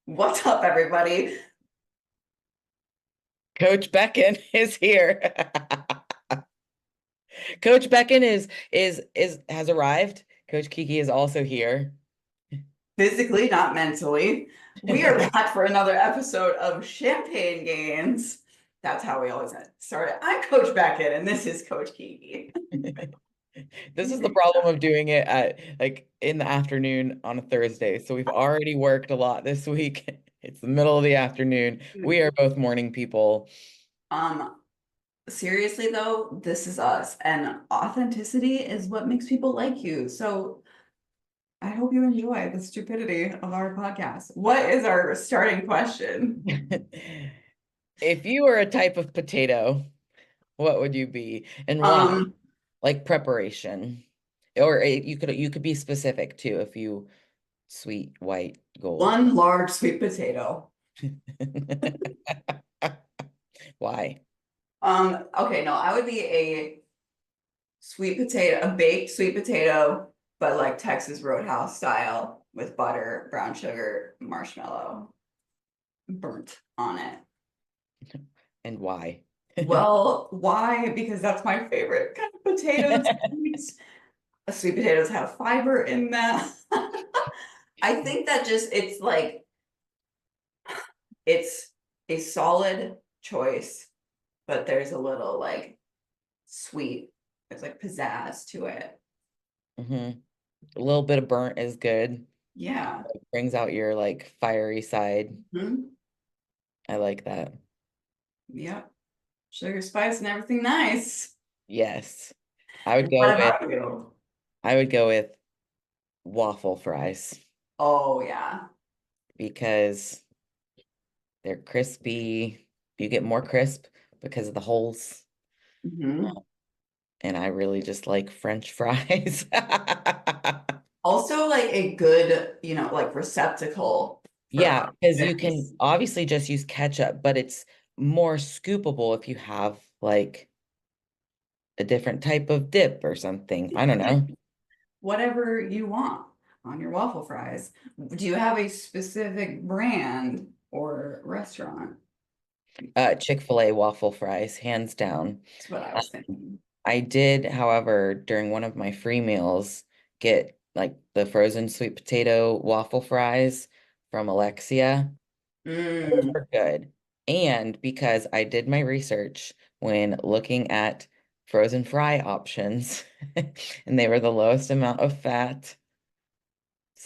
What's up, everybody? Coach Beckyn is here. Coach Beckyn is has arrived. Coach Kiki is also here. Physically, not mentally. We are back for another episode of Champagne Gains. That's how we always start it. I'm Coach Beckett, and this is Coach Kiki. This is the problem of doing it at like in the afternoon on a Thursday. So we've already worked a lot this week. It's the middle of the afternoon. We are both morning people. Um, Seriously though, this is us, and authenticity is what makes people like you. So I hope you enjoy the stupidity of our podcast. What is our starting question? If you were a type of potato, what would you be and why? Um, Like preparation. Or you could be specific too if you sweet white gold. one large sweet potato. Why? Okay, no, I would be a sweet potato, a baked sweet potato, but like Texas Roadhouse style with butter, brown sugar, marshmallow burnt on it. And why? Well, why? Because that's my favorite kind of potatoes. Sweet potatoes have fiber in them. I think that just it's like it's a solid choice, but there's a little like sweet, there's like pizzazz to it. hmm A little bit of burnt is good. Yeah. Brings out your like fiery side. Mhm. I like that. Yep. Sugar, spice, and everything nice. Yes. I would go What with about you? I would go with waffle fries Oh yeah. because they're crispy. You get more crisp because of the holes. Mhm. And I really just like French fries. Also, like a good, like receptacle for Yeah, because you options. can obviously just use ketchup, but it's more scoopable if you have like a different type of dip or something. I don't know. Whatever you want on your waffle fries. Do you have a specific brand or restaurant? Chick-fil-A waffle fries, hands down. That's what I was Um, thinking. I did, however, during one of my free meals, get like the frozen sweet potato waffle fries from Alexia. Those Mm. were good. And because I did my research when looking at frozen fry options, and they were the lowest amount of fat.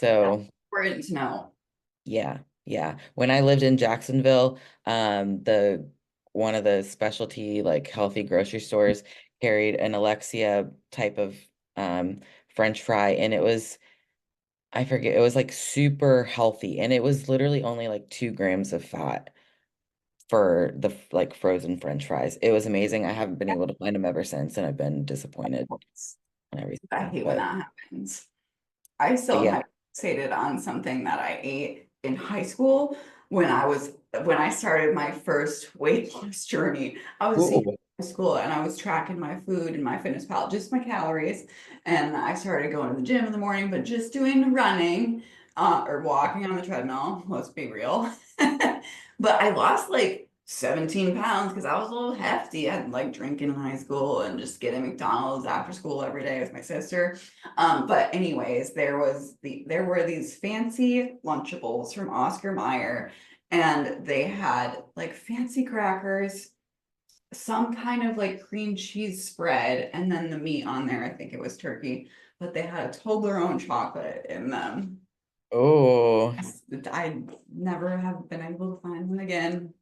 That's So important to know. yeah, yeah. When I lived in Jacksonville, the one of the specialty like healthy grocery stores carried an Alexia type of French fry, and it was I forget, it was like super healthy, and it was literally only like 2 grams of fat for the like frozen French fries. It was amazing. I haven't been able to find them ever since, and I've been disappointed and I everything. hate when that happens. I But still yeah. have fixated on something that I ate in high school when I started my first weight loss journey. I was a senior Ooh. in high school and I was tracking my food and my fitness pal, just my calories. And I started going to the gym in the morning, but just doing running or walking on the treadmill, let's be real. But I lost like 17 pounds because I was a little hefty. I had like drinking in high school and just getting McDonald's after school every day with my sister. But anyways, there were these fancy Lunchables from Oscar Mayer, and they had like fancy crackers, some kind of like cream cheese spread, and then the meat on there. I think it was turkey, but they had a Toblerone chocolate in them. Oh, I never have been able to find one again.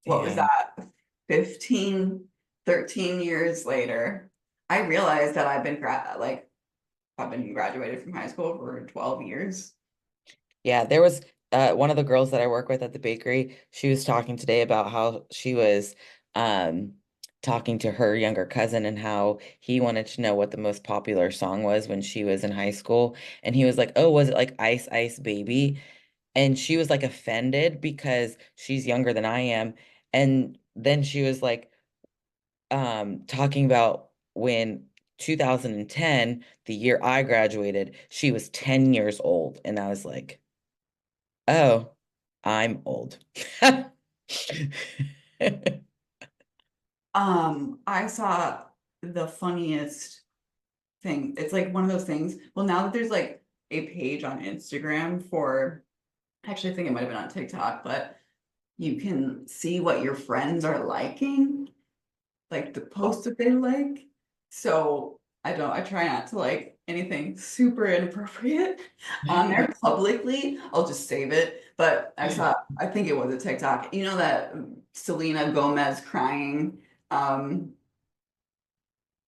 What was dang. that? 15, 13 years later, I realized that I've been graduated from high school for 12 years. Yeah, there was one of the girls that I work with at the bakery. She was talking today about how she was um talking to her younger cousin and how he wanted to know what the most popular song was when she was in high school. And he was like, "Oh, was it like Ice Ice Baby?" And she was like offended because she's younger than I am. And then she was like talking about when 2010, the year I graduated, she was 10 years old. And I was like, oh, I'm old. I saw the funniest thing. It's like one of those things. Well, now that there's like a page on Instagram for, actually, I think it might have been on TikTok, but you can see what your friends are liking, like the posts that they like. So I try not to like anything super inappropriate on there publicly. I'll just save it. But I think it was a TikTok. You know that Selena Gomez crying. Um,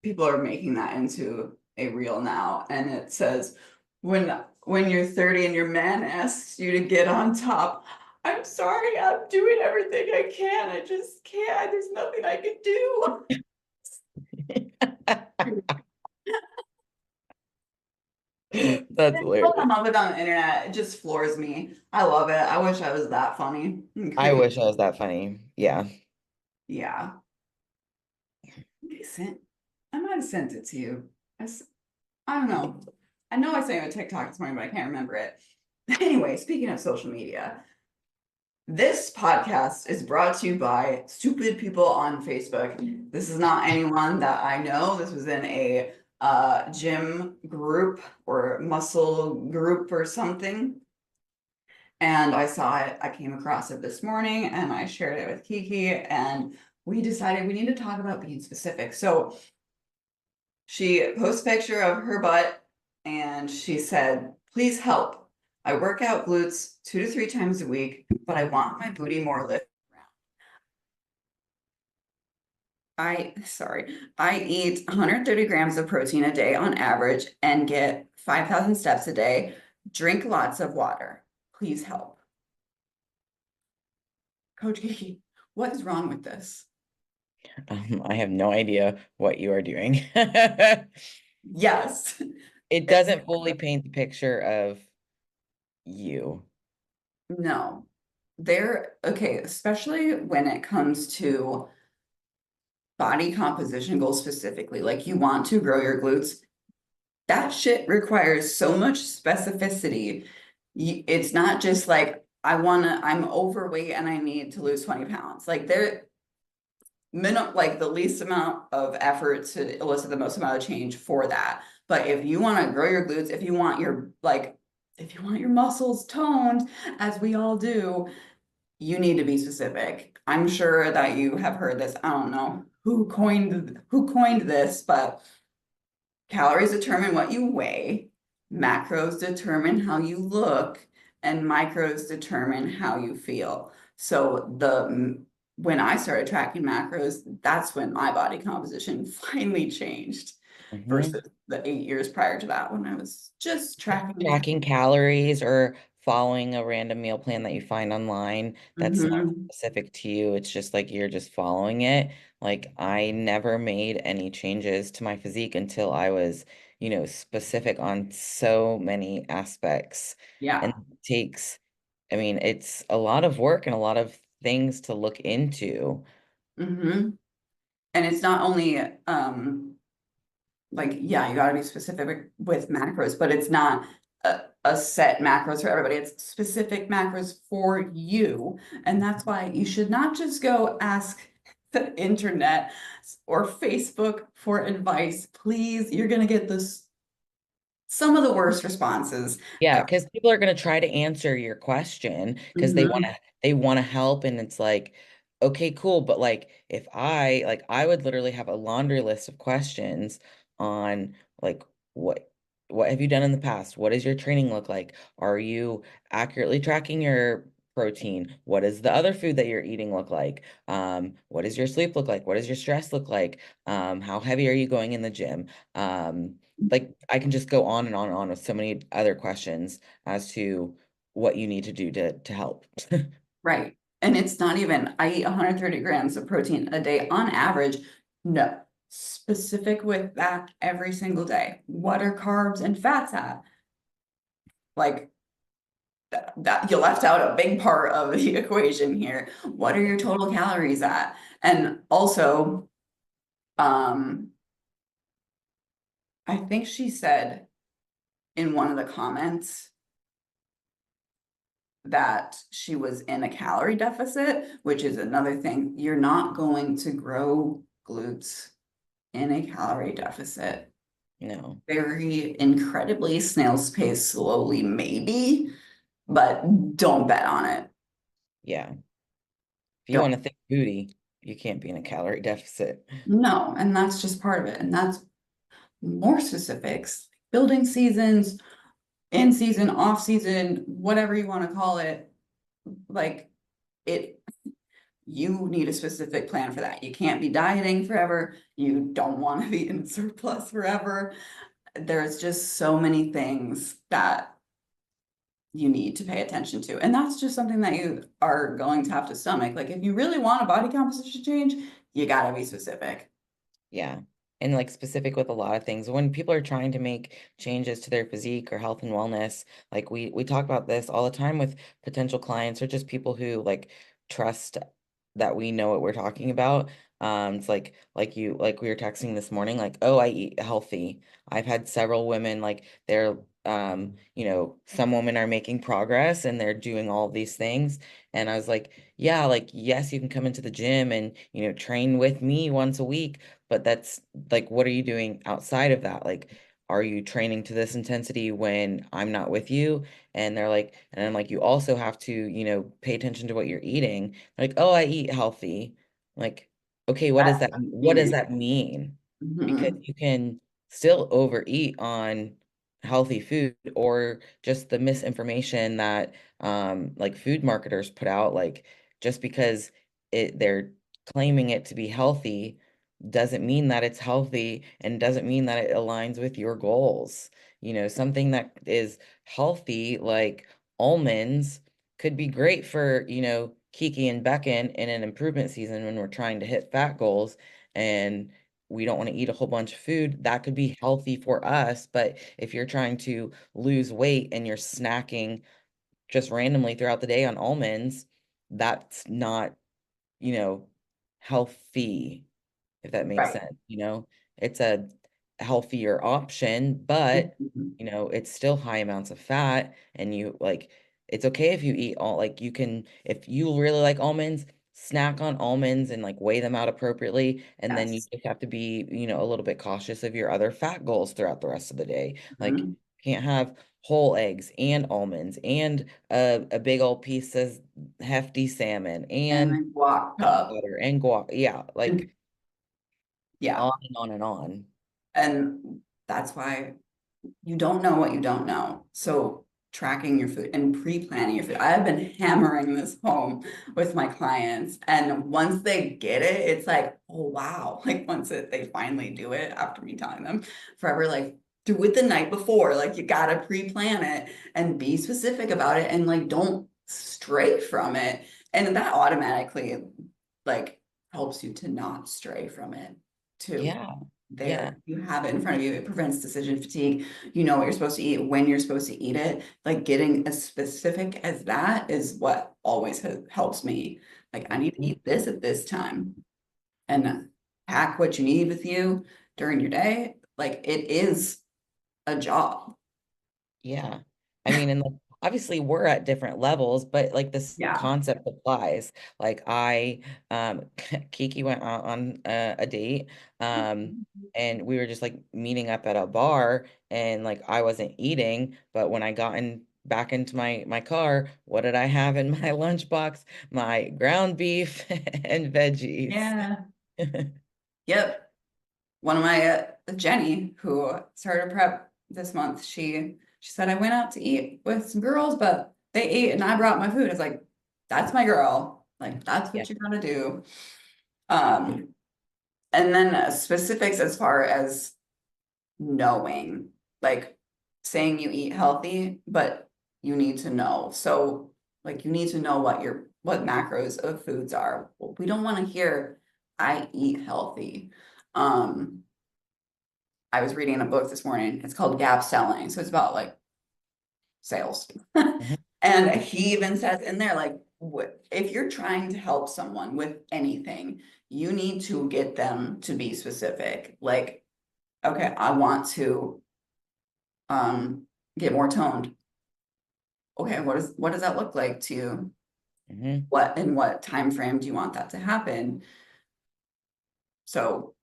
People are making that into a reel now, and it says, when you're 30 and your man asks you to get on top, I'm sorry, I'm doing everything I can. I just can't. There's nothing I can do. That's People hilarious. come up with on the internet. It just floors me. I love it. I wish I was that funny and I creative. wish I was that funny. Yeah. Yeah. I might have sent it to you. I don't know. I know I sent you a TikTok this morning, but I can't remember it. Anyway, speaking of social media, this podcast is brought to you by stupid people on Facebook. This is not anyone that I know. This was in a gym group or muscle group or something. And I saw it, I came across it this morning and I shared it with Kiki, and we decided we need to talk about being specific. So she posts a picture of her butt and she said, please help. I work out glutes 2 to 3 times a week, but I want my booty more lift. I eat 130 grams of protein a day on average and get 5,000 steps a day. Drink lots of water. Please help. Coach Kiki, what is wrong with this? I have no idea what you are doing. Yes. It doesn't fully paint the picture of you. No. Okay, especially when it comes to body composition goals specifically, like you want to grow your glutes, that shit requires so much specificity. It's not just like, I'm overweight and I need to lose 20 pounds. Like like the least amount of effort to elicit the most amount of change for that. But if you want to grow your glutes, if you want your muscles toned, as we all do, you need to be specific. I'm sure that you have heard this. I don't know who coined this, but calories determine what you weigh, macros determine how you look, and micros determine how you feel. So when I started tracking macros, that's when my body composition finally changed Mhm. versus the 8 years prior to that when I was just tracking. Tracking calories or following a random meal plan that you find online that's not Mhm. specific to you. It's just like you're just following it. Like I never made any changes to my physique until I was, specific on so many aspects. And Yeah. it takes, I mean, it's a lot of work and a lot of things to look into. Hmm. And it's not only like, yeah, you got to be specific with macros, but it's not a set macros for everybody. It's specific macros for you. And that's why you should not just go ask the internet or Facebook for advice. Please, you're going to get some of the worst responses Yeah, ever. because people are going to try to answer your question because Mhm. they want to help, and it's like, okay, cool, but like if I would literally have a laundry list of questions on like what what have you done in the past? What does your training look like? Are you accurately tracking your protein? What does the other food that you're eating look like? What does your sleep look like? What does your stress look like? How heavy are you going in the gym? Like I can just go on and on and on with so many other questions as to what you need to do to help. Right. And it's not even, I eat 130 grams of protein a day on average. No, specific with that every single day. What are carbs and fats at? Like that you left out a big part of the equation here. What are your total calories at? And also, um, I think she said in one of the comments that she was in a calorie deficit, which is another thing. You're not going to grow glutes in a calorie deficit. No. Very incredibly snail's pace slowly, maybe, but don't bet on it. Yeah. If you Don't. want to think booty, you can't be in a calorie deficit. No, and that's just part of it. And that's more specifics, building seasons, in season, off season, whatever you want to call it. Like it, you need a specific plan for that. You can't be dieting forever. You don't want to be in surplus forever. There's just so many things that you need to pay attention to. And that's just something that you are going to have to stomach. Like if you really want a body composition change, you got to be specific. Yeah. And like specific with a lot of things. When people are trying to make changes to their physique or health and wellness, like we talk about this all the time with potential clients or just people who like trust that we know what we're talking about. It's like we were texting this morning, like, oh, I eat healthy. I've had several women like they're some women are making progress and they're doing all of these things. And I was like, yeah, like yes, you can come into the gym and train with me once a week, but that's like, what are you doing outside of that? Like, are you training to this intensity when I'm not with you? And they're like, and I'm like, you also have to, pay attention to what you're eating. They're like, oh, I eat healthy. Like, okay, That's what does meaning. that mean? Because Mhm. you can still overeat on healthy food or just the misinformation that like food marketers put out, like just because they're claiming it to be healthy doesn't mean that it's healthy and doesn't mean that it aligns with your goals. Something that is healthy, like almonds, could be great for, Kiki and Beckyn in an improvement season when we're trying to hit fat goals and we don't want to eat a whole bunch of food. That could be healthy for us. But if you're trying to lose weight and you're snacking just randomly throughout the day on almonds, that's not, you know, healthy, if that makes Right. sense. It's a healthier option, but Mhm. it's still high amounts of fat. And it's okay if you eat all, like, you can, if you really like almonds, snack on almonds and like weigh them out appropriately. And then you Yes. just have to be, a little bit cautious of your other fat goals throughout the rest of the day. Like, Mhm. can't have whole eggs and almonds and a big old piece of hefty salmon And and then guac peanut cup. butter and guac. Yeah, like And yeah. on and on and on. And that's why you don't know what you don't know. So tracking your food and pre-planning your food. I've been hammering this home with my clients. And once they get it, it's like, oh wow. Like they finally do it after me telling them forever, like do it the night before. Like you gotta pre-plan it and be specific about it and like don't stray from it. And that automatically like helps you to not stray from it too. Yeah. Yeah. There you have it in front of you. It prevents decision fatigue. You know what you're supposed to eat, when you're supposed to eat it. Like getting as specific as that is what always helps me. Like I need to Mhm. eat this at this time and pack what you need with you during your day. Like it is a job. Yeah. I mean, and like, obviously we're at different levels, but like this Yeah. concept applies. Like Kiki went out on a date, and we were just like meeting up at a bar and like I wasn't eating, but when I got in back into my car, what did I have in my lunchbox? My ground beef and veggies. Yeah. Yep. One of my Jenny, who started prep this month, she said I went out to eat with some girls, but they ate and I brought my food. It's like, that's my girl. Like that's Yeah. what you gotta do. Um, and then specifics as far as knowing, like saying you eat healthy, but you need to know. So like you need to know what macros of foods are. We don't want to hear I eat healthy. Um, I was reading a book this morning. It's called Gap Selling. So it's about like sales. Mhm. And he even says in there, like, if you're trying to help someone with anything, you need to get them to be specific. Like, okay, I want to um get more toned. okay, what does that look like to you? Hmm. In what time frame do you want that to happen? So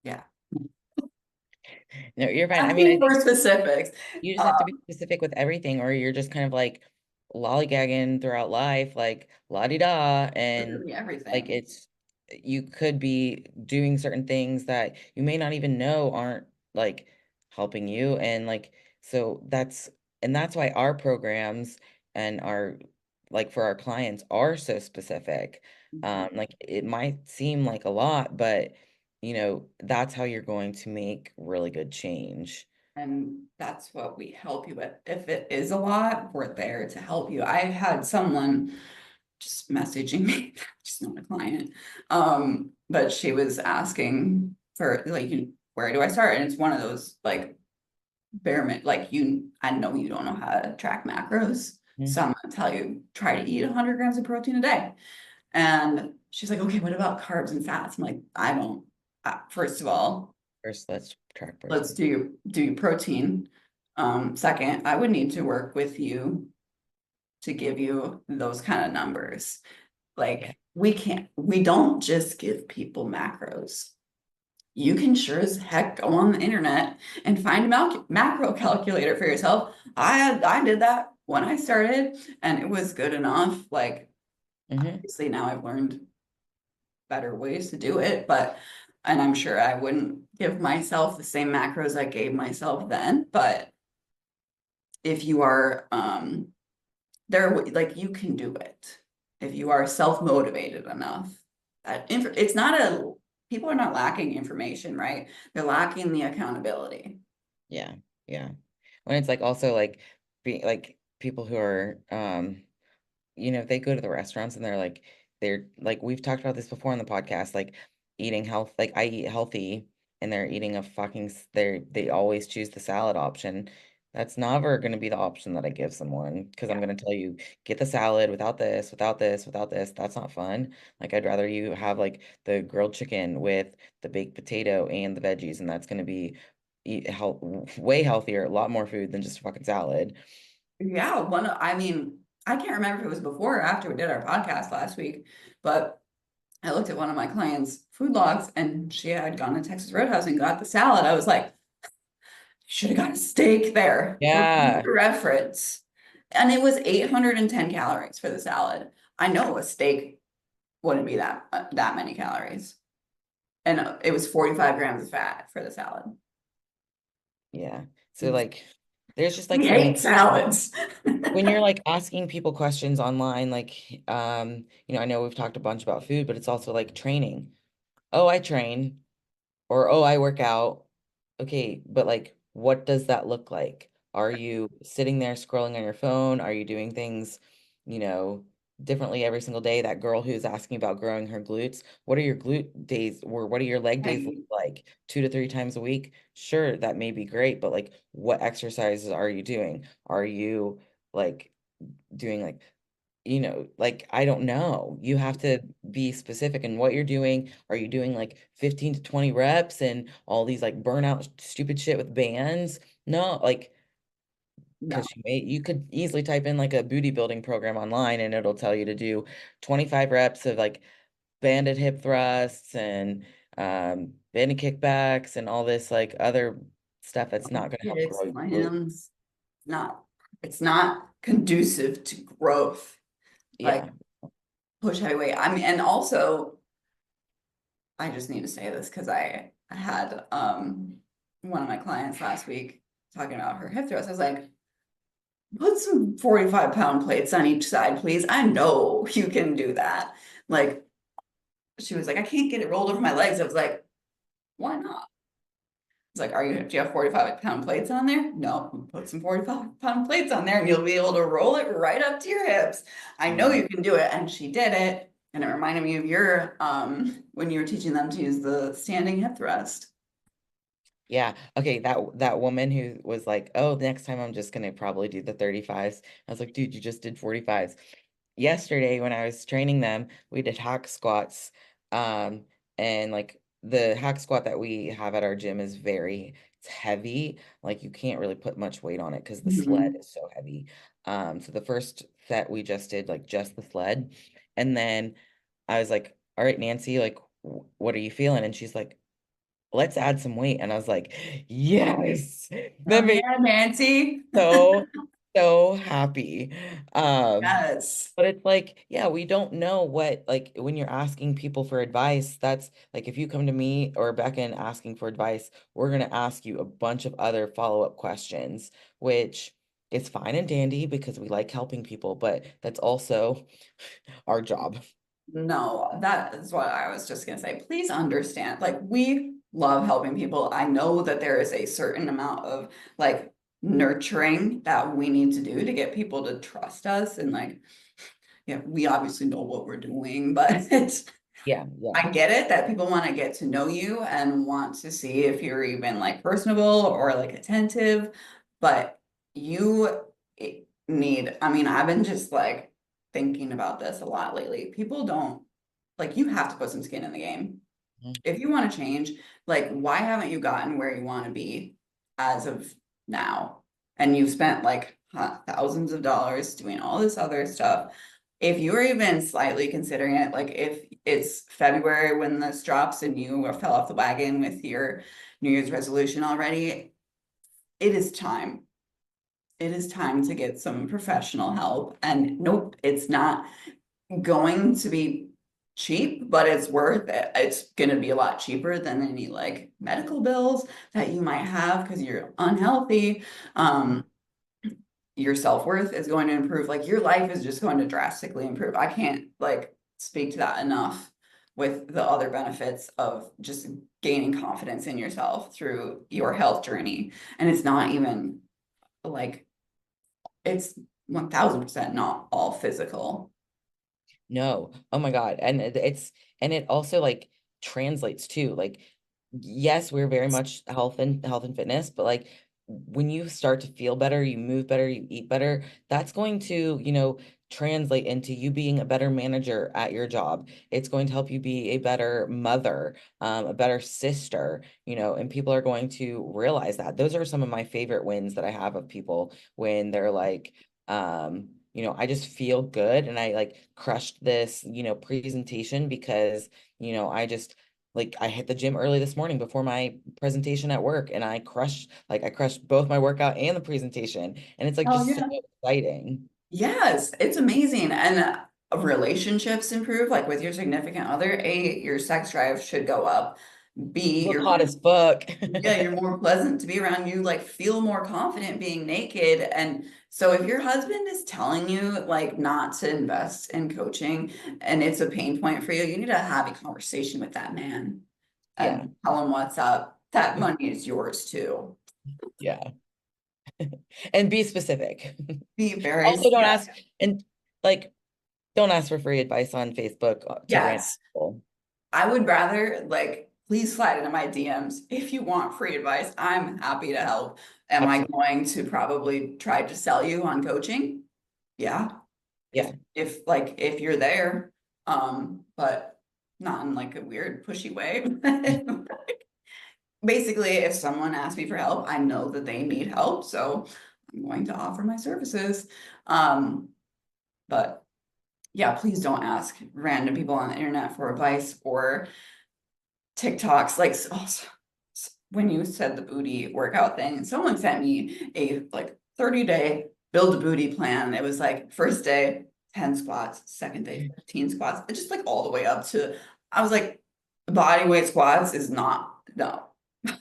yeah, No, you're fine. I mean, I asking think for specifics. you just have to be specific with everything, or you're just kind of like lollygagging throughout life, like la-di-da, and Literally like everything. it's you could be doing certain things that you may not even know aren't like helping you, and like so that's why our programs and our like for our clients are so specific. Mhm. Like it might seem like a lot, but that's how you're going to make really good change. And that's what we help you with. If it is a lot, we're there to help you. I had someone just messaging me, she's not a client, but she was asking for like, where do I start? And it's one of those like like I know you don't know how to track macros. Mhm. So I'm gonna tell you, try to eat 100 grams of protein a day. And she's like, okay, what about carbs and fats? I'm like, I don't, first of all, First, let's track let's protein. do your protein. Second, I would need to work with you to give you those kind of numbers. Yeah. Like we don't just give people macros. You can sure as heck go on the internet and find a macro calculator for yourself. I did that when I started and it was good enough. Like Hmm. obviously now I've learned better ways to do it, but and I'm sure I wouldn't give myself the same macros I gave myself then, but if you are there like you can do it if you are self-motivated enough. It's not a people are not lacking information, right? They're lacking the accountability. Yeah. Yeah. When it's like also like being like people who are if they go to the restaurants and they're like we've talked about this before on the podcast, like eating health, like I eat healthy and they're eating a they always choose the salad option. That's never going to be the option that I give someone because I'm Yeah. going to tell you, get the salad without this, without this, without this. That's not fun. Like I'd rather you have like the grilled chicken with the baked potato and the veggies, and that's going to be way healthier, a lot more food than just a fucking salad. Yeah, I mean, I can't remember if it was before or after we did our podcast last week, but I looked at one of my clients' food logs and she had gone to Texas Roadhouse and got the salad. I was like, should have got a steak there for Yeah. future reference. And it was 810 calories for the salad. I know a steak wouldn't be that many calories. And it was 45 grams of fat for the salad. Yeah. So like there's just like We certain hate salads. when you're like asking people questions online, like I know we've talked a bunch about food, but it's also like training. Oh, I train, or oh, I work out. Okay, but like what does that look like? Are you sitting there scrolling on your phone? Are you doing things, you know, differently every single day? That girl who's asking about growing her glutes, what are your glute days or what are your leg days look I, like? 2 to 3 times a week? Sure, that may be great, but like what exercises are you doing? Are you like doing like I don't know. You have to be specific in what you're doing. Are you doing like 15 to 20 reps and all these like burnout stupid shit with bands? No, like no. because you could easily type in like a booty building program online and it'll tell you to do 25 reps of like banded hip thrusts and banded kickbacks and all this like other stuff that's not going to It help grow your glute. explains not, it's not conducive to growth. Like Yeah. push heavyweight. I mean, and also I just need to say this because I had one of my clients last week talking about her hip thrust. I was like, put some 45-pound plates on each side, please. I know you can do that. Like she was like, I can't get it rolled over my legs. I was like, why not? It's like, do you have 45-pound plates on there? No, put some 45-pound plates on there and you'll be able to roll it right up to your hips. I know Mhm. you can do it. And she did it. And it reminded me of your when you were teaching them to use the standing hip thrust. Yeah. Okay. That woman who was like, oh, next time I'm just gonna probably do the 35s. I was like, dude, you just did 45s. Yesterday when I was training them, we did hack squats. And like the hack squat that we have at our gym is very it's heavy. Like you can't really put much weight on it because the sled Mhm. is so heavy. So the first set we just did like just the sled. And then I was like, all right, Nancy, like, what are you feeling? And she's like, let's add some weight. And I was like, yes, Oh that made yeah, Nancy. so, so happy. Um, Yes. but it's like, yeah, we don't know what, like, when you're asking people for advice, that's like, if you come to me or Beckyn asking for advice, we're going to ask you a bunch of other follow-up questions, which is fine and dandy because we like helping people, but that's also our job. No, that is what I was just gonna say. Please understand, like, we love helping people. I know that there is a certain amount of like nurturing that we need to do to get people to trust us. And like, yeah, we obviously know what we're doing, but it's, Yeah, yeah. I get it that people want to get to know you and want to see if you're even like personable or like attentive, but you need, I mean, I've been just like thinking about this a lot lately. People don't like, you have to put some skin in the game. Mhm. If you want to change, like, why haven't you gotten where you want to be as of now? And you've spent like thousands of dollars doing all this other stuff. If you're even slightly considering it, like if it's February when this drops and you fell off the wagon with your New Year's resolution already, it is time. It is time to get some professional help. And nope, it's not going to be cheap, but it's worth it. It's going to be a lot cheaper than any like medical bills that you might have because you're unhealthy. Um, your self-worth is going to improve. Like your life is just going to drastically improve. I can't like speak to that enough with the other benefits of just gaining confidence in yourself through your health journey. And it's not even like it's 1000% not all physical. No. Oh my God. And and it also like translates too. Like, yes, we're very much health and fitness, but like when you start to feel better, you move better, you eat better, that's going to, translate into you being a better manager at your job. It's going to help you be a better mother, a better sister, and people are going to realize that. Those are some of my favorite wins that I have of people when they're like, I just feel good and I like crushed this, presentation because, I just like I hit the gym early this morning before my presentation at work and I crushed both my workout and the presentation. And it's like Oh just so yeah. exciting. Yes, it's amazing. And relationships improve, like with your significant other. A, your sex drive should go up. B, Look hot as fuck. yeah, you're more pleasant to be around. You like feel more confident being naked. And so if your husband is telling you like not to invest in coaching and it's a pain point for you, you need to have a conversation with that man Yeah. and tell him what's up. That money is yours too. Yeah. And be specific. Be very, Also don't yes, ask and like don't ask for free advice on Facebook to random yes. people. I would rather like please slide into my DMs if you want free advice. I'm happy to help. Am I Absolutely. going to probably try to sell you on coaching? Yeah. If Yeah. if you're there. But not in like a weird pushy way. Basically, if someone asks me for help, I know that they need help, so I'm going to offer my services. Um, but yeah, please don't ask random people on the internet for advice or TikToks. Like also, when you said the booty workout thing, someone sent me a like 30-day build a booty plan. It was like first day 10 squats, second day 15 squats, just like all the way up to, I was like, body weight squats is not, no, no.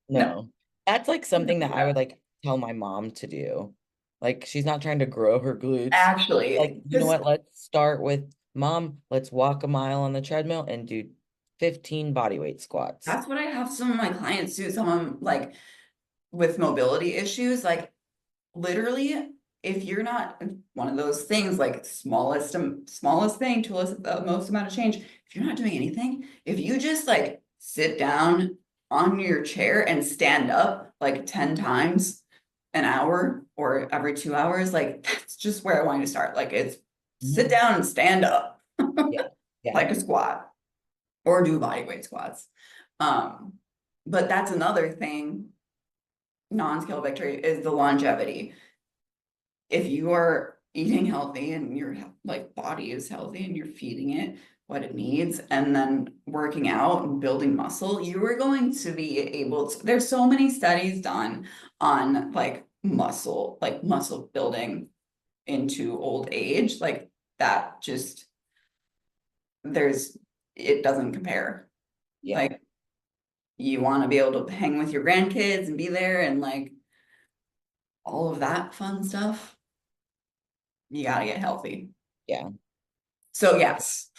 No. That's like something that I would like tell my mom to do. Like she's not trying to grow her glutes. Actually, Like, you know because what? Let's start with mom, let's walk a mile on the treadmill and do 15 body weight squats. that's what I have some of my clients do. Someone like with mobility issues, like literally, if you're not one of those things like smallest thing to the most amount of change, if you're not doing anything, if you just like sit down on your chair and stand up like 10 times an hour or every 2 hours, like that's just where I want you to start. Like it's sit Mhm. down and stand up Yeah. Yeah. like a squat or do body weight squats. Um, but that's another thing. non-scale victory is the longevity. If you are eating healthy and your like body is healthy and you're feeding it what it needs and then working out and building muscle, you are going to be able to, there's so many studies done on like muscle building into old age, like that just it doesn't compare. Yeah. Like you want to be able to hang with your grandkids and be there and like all of that fun stuff. You got to get healthy. Yeah. So yes,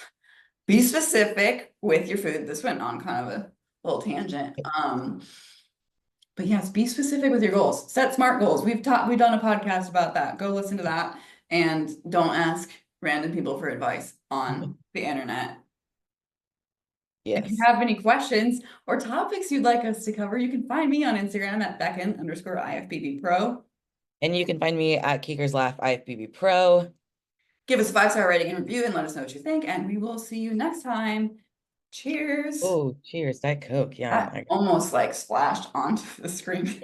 be specific with your food. This went on kind of a little tangent. But yes, be specific with your goals. Set SMART goals. We've done a podcast about that. Go listen to that and don't ask random people for advice on the internet. If you Yes. have any questions or topics you'd like us to cover, you can find me on Instagram at Beckyn_IFBB Pro. And you can find me at Kiker's Laugh IFBB Pro. Give us a 5-star rating and review and let us know what you think. And we will see you next time. Cheers. Oh, cheers. Diet Coke. Yeah. That almost like splashed onto the screen.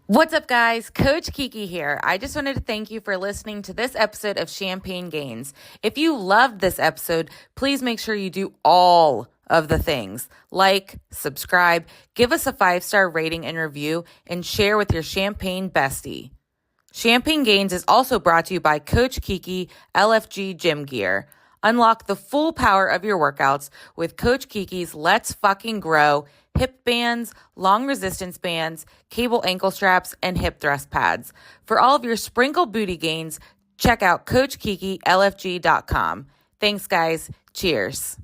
What's up, guys? Coach Kiki here. I just wanted to thank you for listening to this episode of Champagne Gainz. If you loved this episode, please make sure you do all of the things like, subscribe, give us a 5-star rating and review, and share with your champagne bestie. Champagne Gainz is also brought to you by Coach Kiki LFG Gym Gear. Unlock the full power of your workouts with Coach Kiki's Let's Fucking Grow hip bands, long resistance bands, cable ankle straps, and hip thrust pads. For all of your sprinkle booty gains, check out CoachKikiLFG.com. Thanks, guys. Cheers.